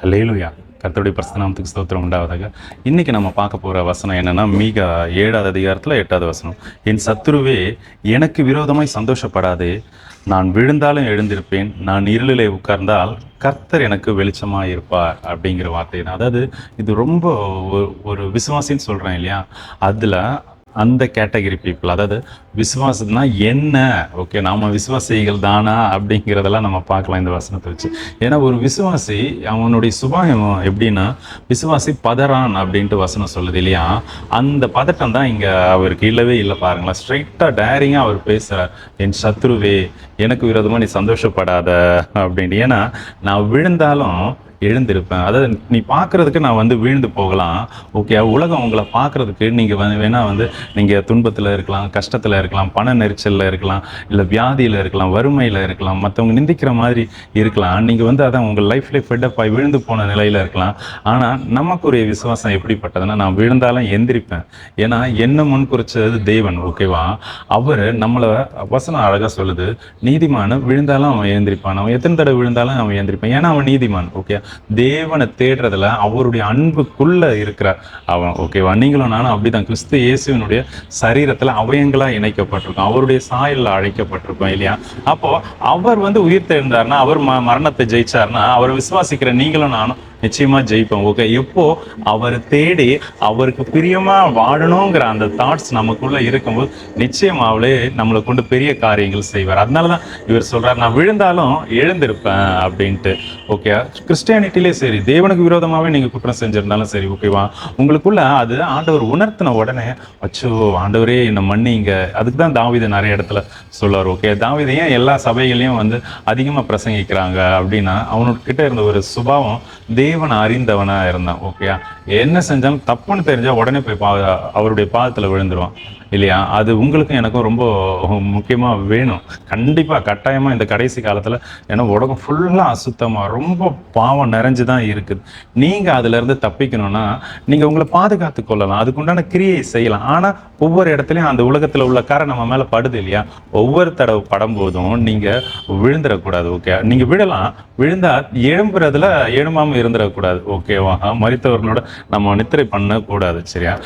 அல்லேலூயா. கர்த்தருடைய பரிசுத்த நாமத்துக்கு ஸ்தோத்திரம் உண்டாவதாக. இன்னைக்கு நம்ம பார்க்க போகிற வசனம் என்னன்னா, மீகா 7வது அதிகாரத்தில் 8வது வசனம். என் சத்துருவே, எனக்கு விரோதமாய் சந்தோஷப்படாதே, நான் விழுந்தாலும் எழுந்திருப்பேன், நான் இருளிலே உட்கார்ந்தால் கர்த்தர் எனக்கு வெளிச்சமாக இருப்பார் அப்படிங்கிற வார்த்தை தான். அதாவது இது ரொம்ப ஒரு விசுவாசின்னு சொல்கிறேன் இல்லையா, அதில் அந்த கேட்டகரி பீப்புள், அதாவது விசுவாசம்னா என்ன, ஓகே நாம விசுவாசிகள் தானா அப்படிங்கிறதெல்லாம் நம்ம பார்க்கலாம் இந்த வசனத்தை வச்சு. ஏன்னா ஒரு விசுவாசி அவனுடைய சுபாவம் எப்படின்னா, விசுவாசி பதறான் அப்படின்ட்டு வசனம் சொல்லுது இல்லையா, அந்த பதட்டம் தான் இங்கே அவருக்கு இல்லவே இல்லை. பாருங்களேன், ஸ்ட்ரைட்டாக டேரிங்காக அவர் பேசுகிறார். என் சத்ருவே, எனக்கு விரோதமாக நீ சந்தோஷப்படாத அப்படின்ட்டு. ஏன்னா நான் விழுந்தாலும் எழுந்திருப்பேன். அதாவது நீ பார்க்குறதுக்கு நான் வந்து வீழ்ந்து போகலாம், ஓகே, உலகம் உங்களை பார்க்குறதுக்கு நீங்கள் வேணால் நீங்கள் துன்பத்தில் இருக்கலாம், கஷ்டத்தில் இருக்கலாம், பண நெரிச்சலில் இருக்கலாம், இல்லை வியாதியில் இருக்கலாம், வறுமையில் இருக்கலாம், மற்றவங்க நிந்திக்கிற மாதிரி இருக்கலாம், நீங்கள் அதான் உங்கள் லைஃப்லேயே ஃபெட்டப் ஆகி விழுந்து போன நிலையில் இருக்கலாம். ஆனால் நமக்குரிய விசுவாசம் எப்படிப்பட்டதுன்னா, நான் விழுந்தாலும் எந்திரிப்பேன். ஏன்னா என்ன முன் குறிச்சது தேவன், ஓகேவா. அவர் நம்மளை வசனம் அழகாக சொல்லுது, நீதிமான விழுந்தாலும் அவன் எழுந்திரிப்பான், அவன் எத்தனை தடவை விழுந்தாலும் அவன் எழுந்திரிப்பான். ஏன்னா அவன் நீதிமான், ஓகே. தேவனை தேடுறதுல அவருடைய அன்புக்குள்ள இருக்கிறார் அவன், ஓகேவா. நீங்களும் நானும் அப்படிதான் கிறிஸ்து இயேசுவினுடைய சரீரத்துல அவயங்களா இணைக்கப்பட்டிருக்கோம், அவருடைய சாயல்ல அழைக்கப்பட்டிருக்கோம் இல்லையா. அப்போ அவர் உயிர் தெழுந்தார்னா, அவர் மரணத்தை ஜெயிச்சார்னா, அவர் விசுவாசிக்கிற நீங்களும் நானும் நிச்சயமா ஜெயிப்போம், ஓகே. எப்போ அவர் தேடி அவருக்கு பிரியமா வாழணுங்கிற அந்த தாட்ஸ் நமக்குள்ள இருக்கும்போது நிச்சயமாவே நம்மளை கொண்டு பெரிய காரியங்கள் செய்வார். அதனாலதான் இவர் சொல்றார், நான் விழுந்தாலும் எழுந்திருப்பேன் அப்படின்ட்டு, ஓகே. கிறிஸ்டியானிட்டிலே சரி, தேவனுக்கு விரோதமாவே நீங்க குற்றம் செஞ்சிருந்தாலும் சரி, ஓகேவா, உங்களுக்குள்ள அது ஆண்டவர் உணர்த்தின உடனே, அச்சோ ஆண்டவரே என்ன மன்னிங்க. அதுக்கு தான் தாவீது நிறைய இடத்துல சொல்லுவார், ஓகே. தாவீது ஏன் எல்லா சபைகளையும் அதிகமா பிரசங்கிக்கிறாங்க அப்படின்னா, அவனுக்கிட்ட இருந்த ஒரு சுபாவம், தேவனை அறிந்தவனா இருந்தான், ஓகே. என்ன செஞ்சாலும் தப்புன்னு தெரிஞ்சா உடனே போய் அவருடைய பாதத்துல விழுந்துருவான் இல்லையா. அது உங்களுக்கும் எனக்கும் ரொம்ப முக்கியமா வேணும், கண்டிப்பா கட்டாயமா இந்த கடைசி காலத்துல. ஏன்னா உலகம் ஃபுல்லா அசுத்தமா ரொம்ப பாவம் நிறைஞ்சுதான் இருக்குது. நீங்க அதுல இருந்து தப்பிக்கணும்னா நீங்க உங்களை பாதுகாத்து கொள்ளலாம், அதுக்குண்டான கிரியை செய்யலாம். ஆனா ஒவ்வொரு இடத்துலயும் அந்த உலகத்துல உள்ள கரை நம்ம மேல படுது இல்லையா, ஒவ்வொரு தடவை படும் போதும் நீங்க விழுந்துடக்கூடாது, ஓகே. நீங்க விழலாம், விழுந்தா எழும்புறதுல எழுமாம இருந்துடக்கூடாது, ஓகேவா. மரித்தவர்களோட நம்ம நித்திரை பண்ண கூடாது, சரியா.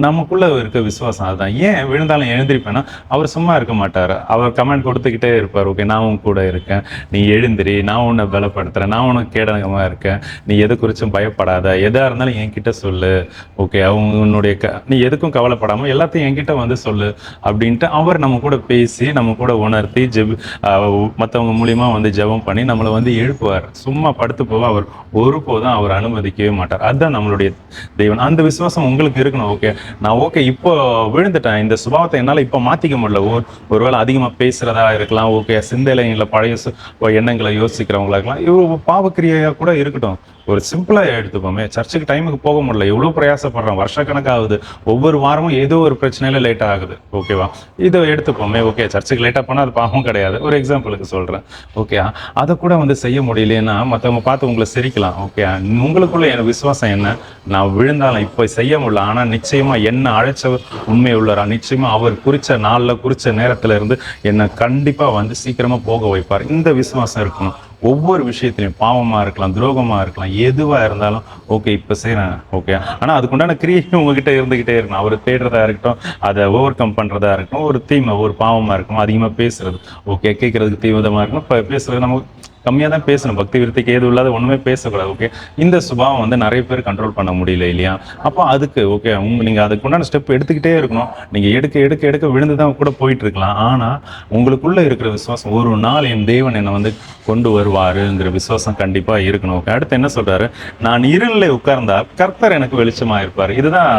நமக்குள்ள இருக்க விசுவாசம் அதுதான். ஏன் விழுந்தாலும் எழுந்திருப்பேன்னா, அவர் சும்மா இருக்க மாட்டார், அவர் கமெண்ட் கொடுத்துக்கிட்டே இருப்பார், ஓகே. நான் உன் கூட இருக்கேன், நீ எழுந்திரி, நான் உன்னை பலப்படுத்துறேன், நான் உனக்கு கேடகமா இருக்கேன், நீ எது குறிச்சும் பயப்படாத, எதா இருந்தாலும் என்கிட்ட சொல்லு, ஓகே. உன்னுடைய நீ எதுக்கும் கவலைப்படாம எல்லாத்தையும் என்கிட்ட சொல்லு அப்படின்ட்டு அவர் நம்ம கூட பேசி, நம்ம கூட உணர்த்தி, மற்றவங்க மூலியமா ஜெபம் பண்ணி நம்மளை எழுப்புவார். சும்மா படுத்து போக அவர் ஒருபோதும் அவர் அனுமதிக்கவே மாட்டார். அதுதான் நம்மளுடைய தெய்வன். அந்த விசுவாசம் உங்களுக்கு இருக்கணும், ஓகே. நான் ஓகே இப்போ விழுந்துட்டேன், இந்த சுபாவத்தை என்னால இப்ப மாத்திக்க முடியல, ஒருவேளை அதிகமா பேசுறதா இருக்கலாம், ஓகே. சிந்தையில பழைய எண்ணங்களை யோசிக்கிறவங்களா இருக்கலாம், இவ்வளவு பாவக்கிரியா கூட இருக்கட்டும். ஒரு சிம்பிளா எடுத்துப்போமே, சர்ச்சுக்கு டைமுக்கு போக முடியல, எவ்வளவு பிரயாசப்படுறோம், வருஷக்கணக்காகுது, ஒவ்வொரு வாரமும் ஏதோ ஒரு பிரச்சனையில லேட்டா ஆகுது, ஓகேவா. இதை எடுத்துப்போமே, ஓகே. சர்ச்சுக்கு லேட்டா போனா அது பாவம் கிடையாது, ஒரு எக்ஸாம்பிளுக்கு சொல்றேன், ஓகே. அதை கூட செய்ய முடியலன்னா மற்றவங்க பார்த்து உங்களை சிரிக்கலாம், ஓகே. உங்களுக்குள்ள என் விசுவாசம் என்ன, நான் விழுந்தாலும் இப்போ செய்ய முடியல, ஆனா நிச்சயமா என்ன அழைச்சவர் உண்மை உள்ளரா, நிச்சயமா அவர் குறிச்ச நாள்ல குறிச்ச நேரத்துல இருந்து என்னை கண்டிப்பா சீக்கிரமா போக வைப்பார். இந்த விசுவாசம் இருக்கணும் ஒவ்வொரு விஷயத்திலையும். பாவமா இருக்கலாம், துரோகமா இருக்கலாம், எதுவா இருந்தாலும் ஓகே இப்ப செய்யறேன், ஓகே. ஆனா அதுக்குண்டான கிரியை உங்ககிட்ட இருந்துகிட்டே இருக்கணும். அவர் தேடுறதா இருக்கட்டும், அதை ஓவர் கம் பண்றதா இருக்கட்டும், ஒரு தீமை ஒரு பாவமா இருக்கும், அதிகமா பேசுறது, ஓகே. கேட்கறதுக்கு தீவிரமா இருக்கணும், பேசுறது நமக்கு கம்மியாக தான் பேசணும், பக்தி விருத்திக்கு ஏது இல்லாத ஒன்றுமே பேசக்கூடாது, ஓகே. இந்த சுபாவம் நிறைய பேர் கண்ட்ரோல் பண்ண முடியல இல்லையா. அப்போ அதுக்கு ஓகே, நீங்கள் அதுக்குண்டான ஸ்டெப் எடுத்துக்கிட்டே இருக்கணும். நீங்கள் எடுக்க எடுக்க எடுக்க விழுந்து தான் கூட போயிட்டு இருக்கலாம். ஆனால் உங்களுக்குள்ளே இருக்கிற விசுவாசம், ஒரு நாள் என் தேவன் என்னை கொண்டு வருவாருங்கிற விசுவாசம் கண்டிப்பாக இருக்கணும், ஓகே. அடுத்து என்ன சொல்கிறாரு, நான் இருளில் உட்கார்ந்தா கர்த்தர் எனக்கு வெளிச்சமாக இருப்பார். இதுதான்,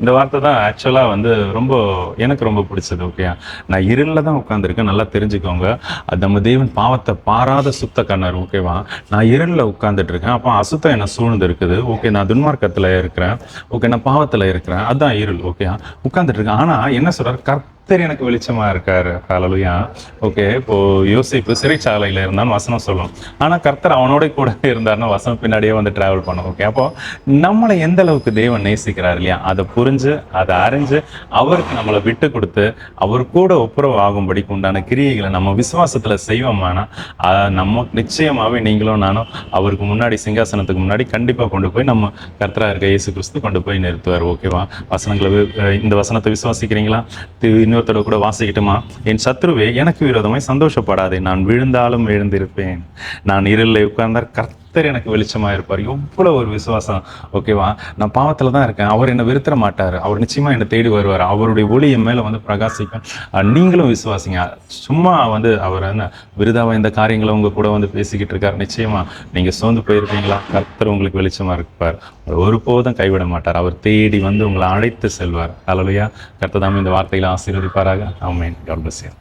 இந்த வார்த்தை தான் ஆக்சுவலாக ரொம்ப எனக்கு ரொம்ப பிடிச்சது, ஓகே. நான் இருளில் தான் உட்காந்துருக்கேன், நல்லா தெரிஞ்சுக்கோங்க. அது நம்ம தேவன் பாவத்தை பாராத சுத்த கண்ணர், ஓகேவா. நான் இருளில் உட்கார்ந்துட்டு இருக்கேன், அப்போ அசுத்தம் என்ன சூழ்ந்து இருக்குது, ஓகே. நான் துன்மார்க்கத்தில் இருக்கிறேன், ஓகே. நான் பாவத்தில் இருக்கிறேன், அதுதான் இருள், ஓகே. உட்கார்ந்துட்டு இருக்கேன். ஆனா என்ன சொல்றாரு, கர்த்தர் எனக்கு வெளிச்சமா இருக்காரு. ஹalleluya. ஓகே, இப்போ யோசேப்பு சிறைச்சாலையில இருந்தான்னு வசனம் சொல்லும். ஆனா கர்த்தர் அவனோட கூட இருந்தாருன்னா வசனம் பின்னாடியே வந்து டிராவல் பண்ணும். ஓகே, அப்போ நம்மளை எந்த அளவுக்கு தேவன் நேசிக்கிறார் இல்லையா, அதை புரிஞ்சு அதை அறிஞ்சு அவருக்கு நம்மளை விட்டு கொடுத்து அவர் கூட ஒப்புரவு ஆகும்படிக்கு உண்டான கிரியைகளை நம்ம விசுவாசத்துல செய்வோமானா நம்ம நிச்சயமாவே நீங்களும் நானும் அவருக்கு முன்னாடி சிங்காசனத்துக்கு முன்னாடி கண்டிப்பா கொண்டு போய் நம்ம கர்த்தரா இருக்க இயேசு கிறிஸ்து கொண்டு போய் நிறுத்துவார். ஓகேவா? இந்த வசனத்தை விசுவாசிக்கிறீங்களா? இன்னொருத்தோட கூட வாசிக்கிட்டுமா? என் சத்ருவே எனக்கு விரோதமாய் சந்தோஷப்படாதே, நான் விழுந்தாலும் எழுந்திருப்பேன், நான் இருளில் உட்கார்ந்தார் கர்த்தர் எனக்கு வெளிச்சமா இருப்பார். எவ்வளவு ஒரு விசுவாசம்! ஓகேவா? நான் பாவத்துல தான் இருக்கேன், அவர் என்னை வெறுத்துற மாட்டார், அவர் நிச்சயமா என்னை தேடி வருவார், அவருடைய ஒளி என் மேல வந்து பிரகாசிக்கும். நீங்களும் விசுவாசிங்க. சும்மா வந்து அவர் என்ன விருதாவா இந்த காரியங்களை உங்க கூட வந்து பேசிக்கிட்டு இருக்காரு. நிச்சயமா நீங்க சோர்ந்து போயிருப்பீங்களா? கர்த்தர் உங்களுக்கு வெளிச்சமா இருப்பார், ஒருபோதும் கைவிட மாட்டார், அவர் தேடி வந்து உங்களை அழைத்து செல்வார். ஹல்லேலூயா. கர்த்தர் தாமே இந்த வார்த்தைகளை ஆசீர்வதிப்பாராக. ஆமென். God bless you.